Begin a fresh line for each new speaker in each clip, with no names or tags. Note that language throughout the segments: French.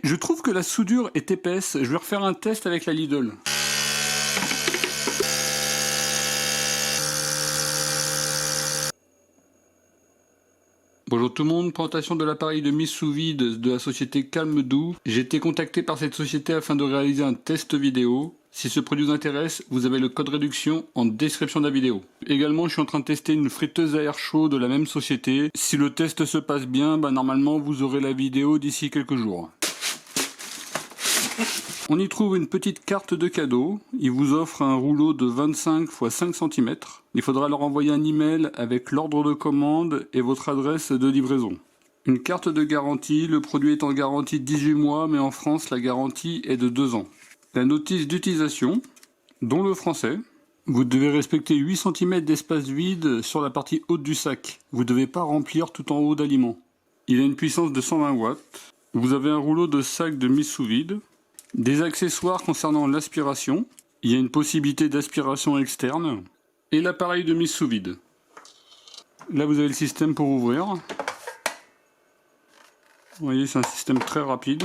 Je trouve que la soudure est épaisse, je vais refaire un test avec la Lidl. Bonjour tout le monde, présentation de l'appareil de mise sous vide de la société Calme-Doux. J'ai été contacté par cette société afin de réaliser un test vidéo. Si ce produit vous intéresse, vous avez le code réduction en description de la vidéo. Également, je suis en train de tester une friteuse à air chaud de la même société. Si le test se passe bien, normalement vous aurez la vidéo d'ici quelques jours. On y trouve une petite carte de cadeau. Il vous offre un rouleau de 25 x 5 cm. Il faudra leur envoyer un email avec l'ordre de commande et votre adresse de livraison. Une carte de garantie. Le produit est en garantie 18 mois, mais en France, la garantie est de 2 ans. La notice d'utilisation, dont le français. Vous devez respecter 8 cm d'espace vide sur la partie haute du sac. Vous ne devez pas remplir tout en haut d'aliments. Il a une puissance de 120 watts. Vous avez un rouleau de sac de mise sous vide. Des accessoires concernant l'aspiration. Il y a une possibilité d'aspiration externe. Et l'appareil de mise sous vide. Là, vous avez le système pour ouvrir. Vous voyez, c'est un système très rapide.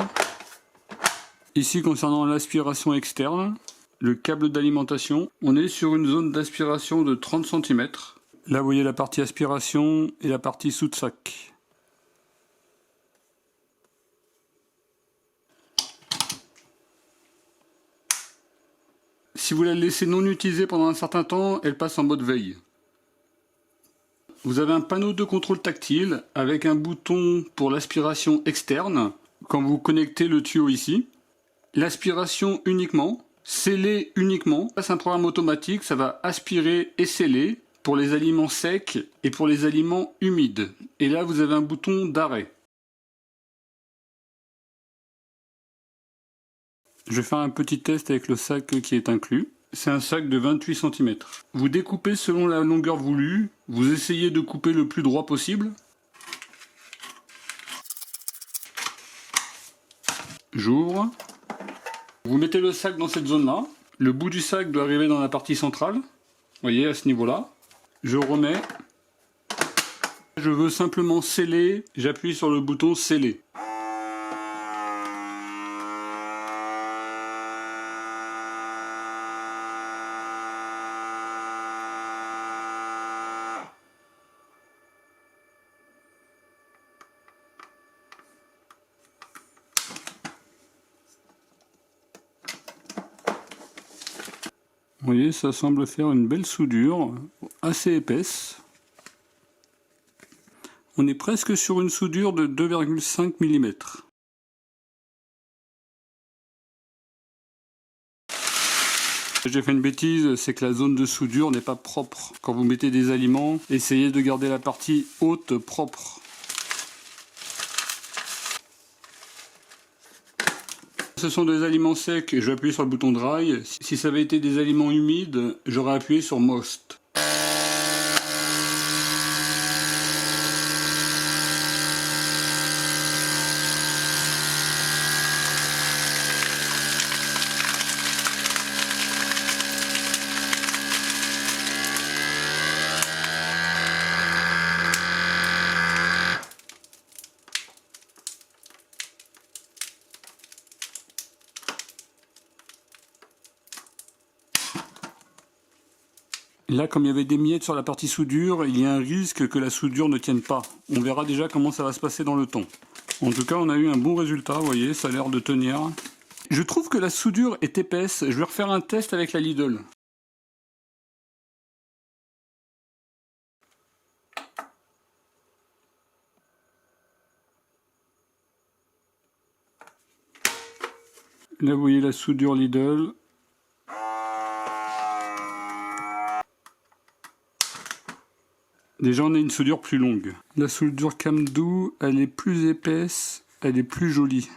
Ici, concernant l'aspiration externe, le câble d'alimentation, on est sur une zone d'aspiration de 30 cm. Là, vous voyez la partie aspiration et la partie sous de sac. Si vous la laissez non utilisée pendant un certain temps, elle passe en mode veille. Vous avez un panneau de contrôle tactile avec un bouton pour l'aspiration externe quand vous connectez le tuyau ici. L'aspiration uniquement, sceller uniquement. C'est un programme automatique, ça va aspirer et sceller pour les aliments secs et pour les aliments humides. Et là, vous avez un bouton d'arrêt. Je vais faire un petit test avec le sac qui est inclus. C'est un sac de 28 cm. Vous découpez selon la longueur voulue. Vous essayez de couper le plus droit possible. J'ouvre. Vous mettez le sac dans cette zone-là. Le bout du sac doit arriver dans la partie centrale. Vous voyez, à ce niveau-là. Je remets. Je veux simplement sceller. J'appuie sur le bouton sceller. Vous voyez, ça semble faire une belle soudure, assez épaisse. On est presque sur une soudure de 2,5 mm. J'ai fait une bêtise, c'est que la zone de soudure n'est pas propre. Quand vous mettez des aliments, essayez de garder la partie haute propre. Ce sont des aliments secs, je vais appuyer sur le bouton Dry. Si ça avait été des aliments humides, j'aurais appuyé sur Most. Là, comme il y avait des miettes sur la partie soudure, il y a un risque que la soudure ne tienne pas. On verra déjà comment ça va se passer dans le temps. En tout cas, on a eu un bon résultat, vous voyez, ça a l'air de tenir. Je trouve que la soudure est épaisse, je vais refaire un test avec la Lidl. Là, vous voyez la soudure Lidl. Déjà, on a une soudure plus longue. La soudure Calme-Doux, elle est plus épaisse, elle est plus jolie.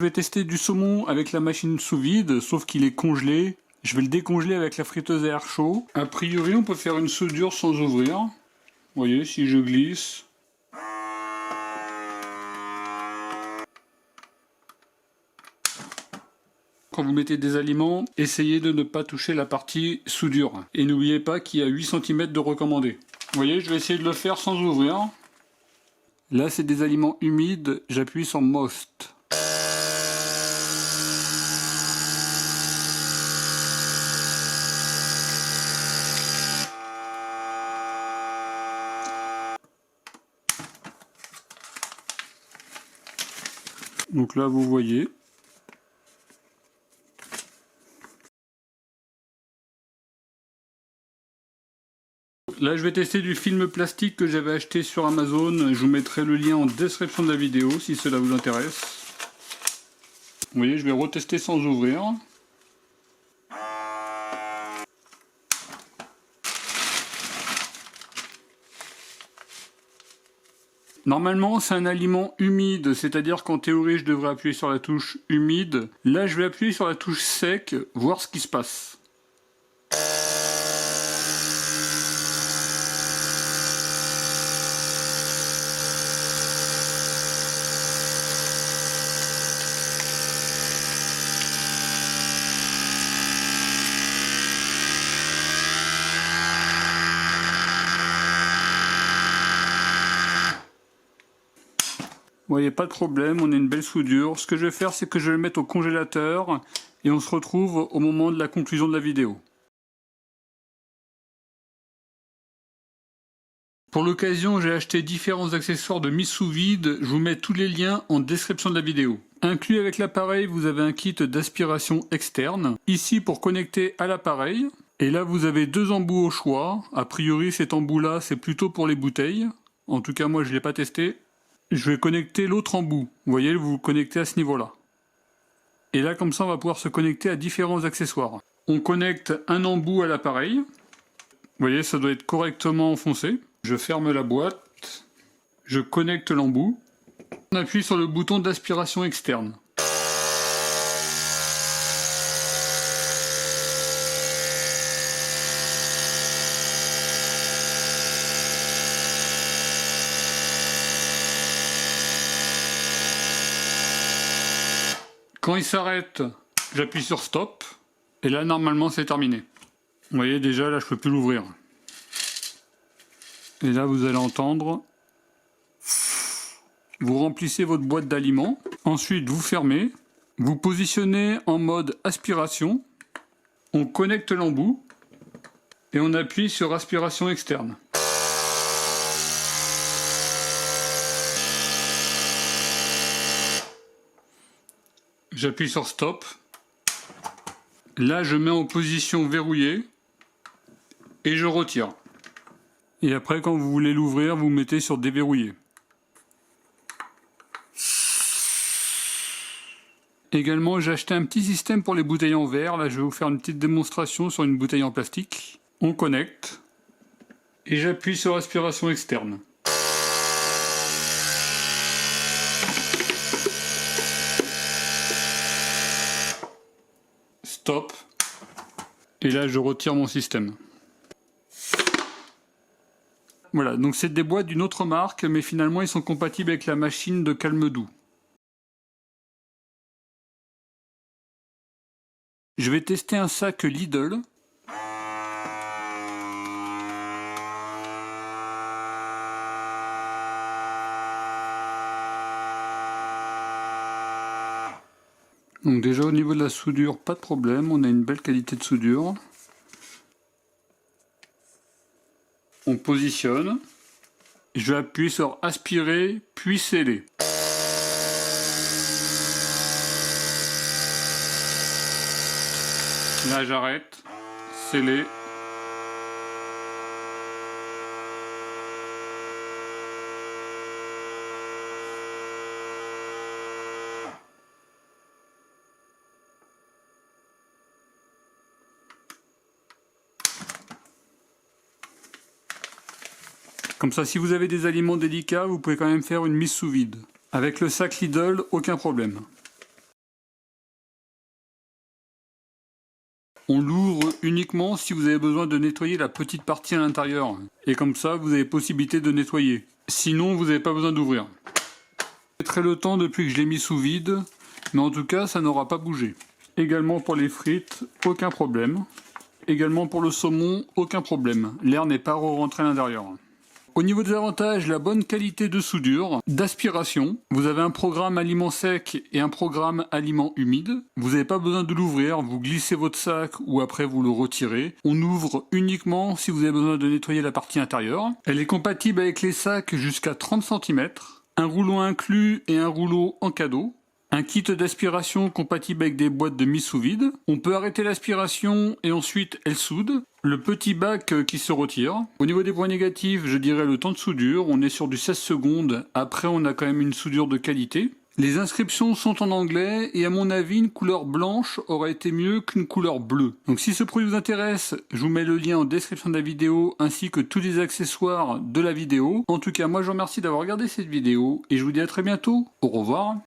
vais tester du saumon avec la machine sous vide, sauf qu'il est congelé. Je vais le décongeler avec la friteuse à air chaud. A priori, on peut faire une soudure sans ouvrir. Vous voyez, si je glisse. Quand vous mettez des aliments, essayez de ne pas toucher la partie soudure. Et n'oubliez pas qu'il y a 8 cm de recommandé. Vous voyez, je vais essayer de le faire sans ouvrir. Là, c'est des aliments humides, j'appuie sur Most. Donc là, vous voyez. Là, je vais tester du film plastique que j'avais acheté sur Amazon. Je vous mettrai le lien en description de la vidéo si cela vous intéresse. Vous voyez, je vais retester sans ouvrir. Normalement, c'est un aliment humide, c'est-à-dire qu'en théorie, je devrais appuyer sur la touche humide. Là, je vais appuyer sur la touche sec, voir ce qui se passe. Vous voyez, pas de problème, on a une belle soudure. Ce que je vais faire, c'est que je vais le mettre au congélateur et on se retrouve au moment de la conclusion de la vidéo. Pour l'occasion, j'ai acheté différents accessoires de mise sous vide. Je vous mets tous les liens en description de la vidéo. Inclus avec l'appareil, vous avez un kit d'aspiration externe. Ici pour connecter à l'appareil. Et là, vous avez 2 embouts au choix. A priori, cet embout-là, c'est plutôt pour les bouteilles. En tout cas, moi, je ne l'ai pas testé. Je vais connecter l'autre embout. Vous voyez, vous vous connectez à ce niveau-là. Et là, comme ça, on va pouvoir se connecter à différents accessoires. On connecte un embout à l'appareil. Vous voyez, ça doit être correctement enfoncé. Je ferme la boîte. Je connecte l'embout. On appuie sur le bouton d'aspiration externe. Quand il s'arrête, j'appuie sur stop. Et là, normalement, c'est terminé. Vous voyez, déjà, là, je ne peux plus l'ouvrir. Et là, vous allez entendre. Vous remplissez votre boîte d'aliments. Ensuite, vous fermez. Vous positionnez en mode aspiration. On connecte l'embout. Et on appuie sur aspiration externe. J'appuie sur stop. Là, je mets en position verrouillée. Et je retire. Et après, quand vous voulez l'ouvrir, vous mettez sur déverrouiller. Également, j'ai acheté un petit système pour les bouteilles en verre. Là, je vais vous faire une petite démonstration sur une bouteille en plastique. On connecte. Et j'appuie sur aspiration externe. Stop. Et là, je retire mon système. Voilà, donc c'est des boîtes d'une autre marque, mais finalement, ils sont compatibles avec la machine de Calme-Doux. Je vais tester un sac Lidl. Donc déjà au niveau de la soudure, pas de problème, on a une belle qualité de soudure. On positionne. Je vais appuyer sur aspirer, puis sceller. Là j'arrête, sceller. Comme ça, si vous avez des aliments délicats, vous pouvez quand même faire une mise sous vide. Avec le sac Lidl, aucun problème. On l'ouvre uniquement si vous avez besoin de nettoyer la petite partie à l'intérieur. Et comme ça, vous avez possibilité de nettoyer. Sinon, vous n'avez pas besoin d'ouvrir. Je mettrai le temps depuis que je l'ai mis sous vide, mais en tout cas, ça n'aura pas bougé. Également pour les frites, aucun problème. Également pour le saumon, aucun problème. L'air n'est pas rentré à l'intérieur. Au niveau des avantages, la bonne qualité de soudure, d'aspiration. Vous avez un programme aliment sec et un programme aliment humide. Vous n'avez pas besoin de l'ouvrir, vous glissez votre sac ou après vous le retirez. On ouvre uniquement si vous avez besoin de nettoyer la partie intérieure. Elle est compatible avec les sacs jusqu'à 30 cm. Un rouleau inclus et un rouleau en cadeau. Un kit d'aspiration compatible avec des boîtes de mise sous vide. On peut arrêter l'aspiration et ensuite elle soude. Le petit bac qui se retire. Au niveau des points négatifs, je dirais le temps de soudure. On est sur du 16 secondes. Après, on a quand même une soudure de qualité. Les inscriptions sont en anglais et à mon avis, une couleur blanche aurait été mieux qu'une couleur bleue. Donc si ce produit vous intéresse, je vous mets le lien en description de la vidéo ainsi que tous les accessoires de la vidéo. En tout cas, moi je vous remercie d'avoir regardé cette vidéo et je vous dis à très bientôt. Au revoir.